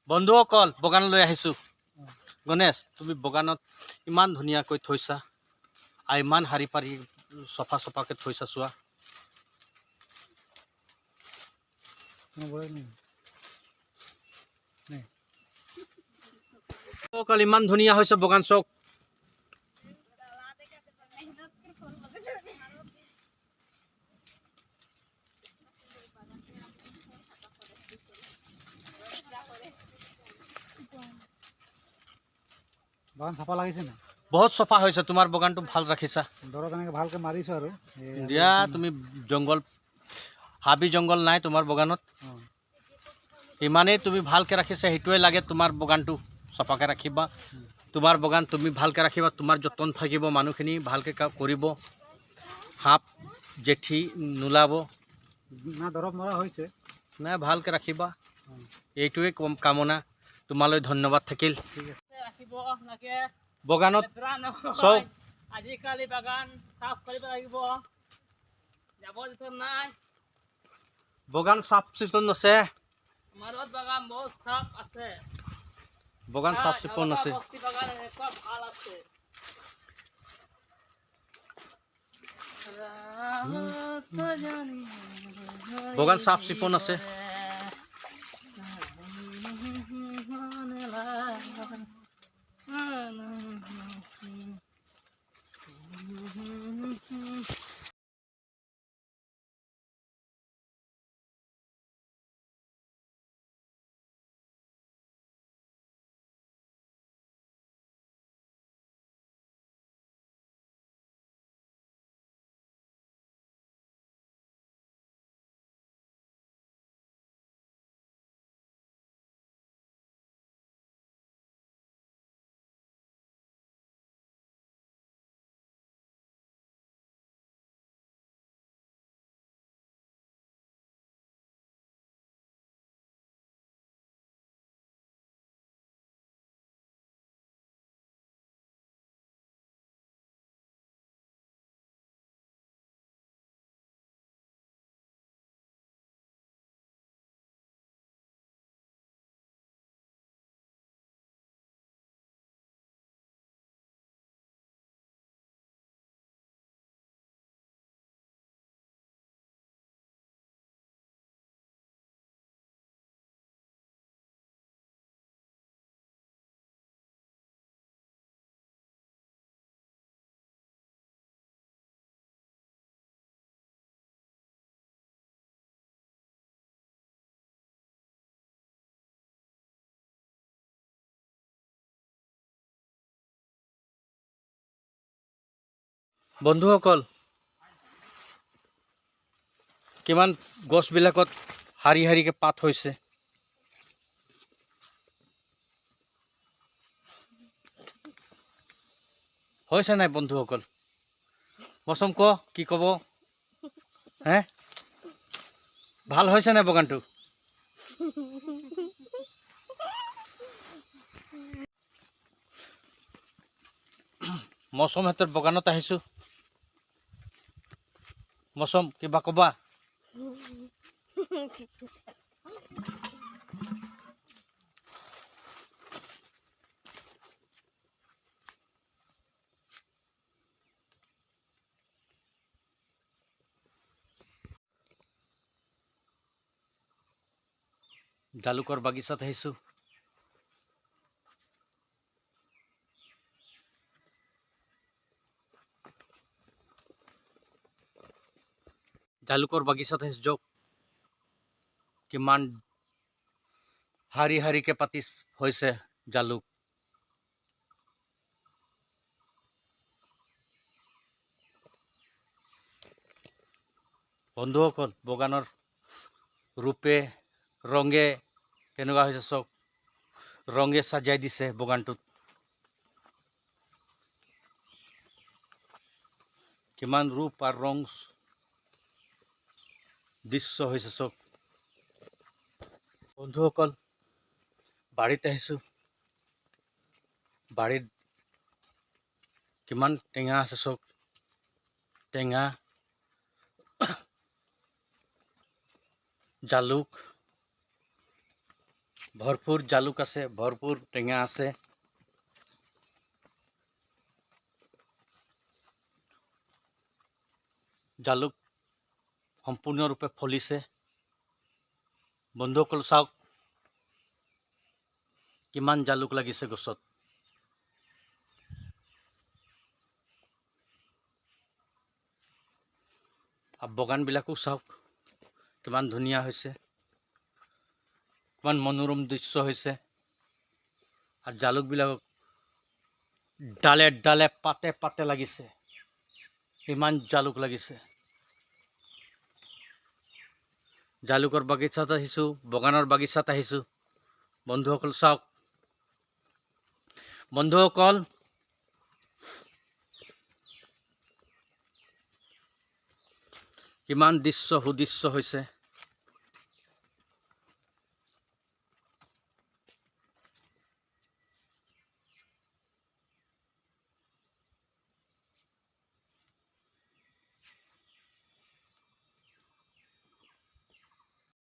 বন্ধুসকল বাগানলৈ আহিছোঁ। গণেশ, তুমি বাগানত ইমান ধুনীয়াকৈ থৈছা আৰু ইমান শাৰী পাৰি চফাকৈ থৈছা চোৱা। ইমান ধুনীয়া হৈছে বাগান চক। বাগান চাফা লাগিছে না? বহুত চফা হৈছে, তোমাৰ বাগানটো ভাল ৰাখিছা। দৰৱ এনেকৈ ভালকৈ মাৰিছোঁ আৰু দিয়া তুমি জংঘল হাবি জংঘল নাই তোমাৰ বাগানত। ইমানেই তুমি ভালকৈ ৰাখিছা, সেইটোৱে লাগে। তোমাৰ বাগানটো চফাকৈ ৰাখিবা। তোমাৰ বাগান তুমি ভালকৈ ৰাখিবা, তোমাৰ যতন থাকিব, মানুহখিনি ভালকৈ কৰিব, সাপ জেঠি নোলাব। না দৰৱ মৰা হৈছে নাই, ভালকৈ ৰাখিবা, এইটোৱে কামনা। তোমালৈ ধন্যবাদ থাকিল। বাগানত চব আজিকালি বাগান সাফ কৰিব লাগিব, জাবৰ জোথৰ নাই। বাগান চাফ চিকুণ আছে, মাৰত বাগান বহুত সাফ আছে, বাগান চাফ চিকুণ আছে। বাগান এনেকুৱা ভাল আছে। বাগান চাফ চিকুণ আছে। বন্ধুসকল, কিমান গছবিলাকত শাৰী শাৰীকৈ পাত হৈছে। হৈছে নাই বন্ধুসকল? মৌচম ক, কি ক'ব? হে, ভাল হৈছে নাই বাগানটো? মৌচম হেঁতৰ বাগানত আহিছোঁ। মৌচম, কিবা ক'বা? জালুকৰ বাগিচাত আহিছোঁ। জালুকৰ বাগিচাত আহিছোঁ, যক কিমান শাৰী শাৰীকৈ পাতি হৈছে জালুক। বন্ধুসকল, বাগানৰ ৰূপে ৰঙে কেনেকুৱা হৈছে চক। ৰঙে সাজাই দিছে বাগানটোত। কিমান ৰূপ আৰু ৰং দৃশ্য হৈছে চব। বন্ধুসকল, বাৰীত আহিছোঁ। বাৰীত কিমান টেঙা আছে চব। টেঙা, জালুক, ভৰপূৰ জালুক আছে, ভৰপূৰ টেঙা আছে। জালুক সম্পূৰ্ণৰূপে ফলিছে। বন্ধুসকল চাওক কিমান জালুক লাগিছে গছত। আৰু বাগানবিলাকো চাওক কিমান ধুনীয়া হৈছে, কিমান মনোৰম দৃশ্য হৈছে। আৰু জালুকবিলাক ডালে ডালে পাতে পাতে লাগিছে, ইমান জালুক লাগিছে। জালুকৰ বাগিচাত আহিছোঁ, বাগানৰ বাগিচাত আহিছোঁ। বন্ধুসকল চাওক, বন্ধুসকল কিমান দৃশ্য সুদৃশ্য হৈছে।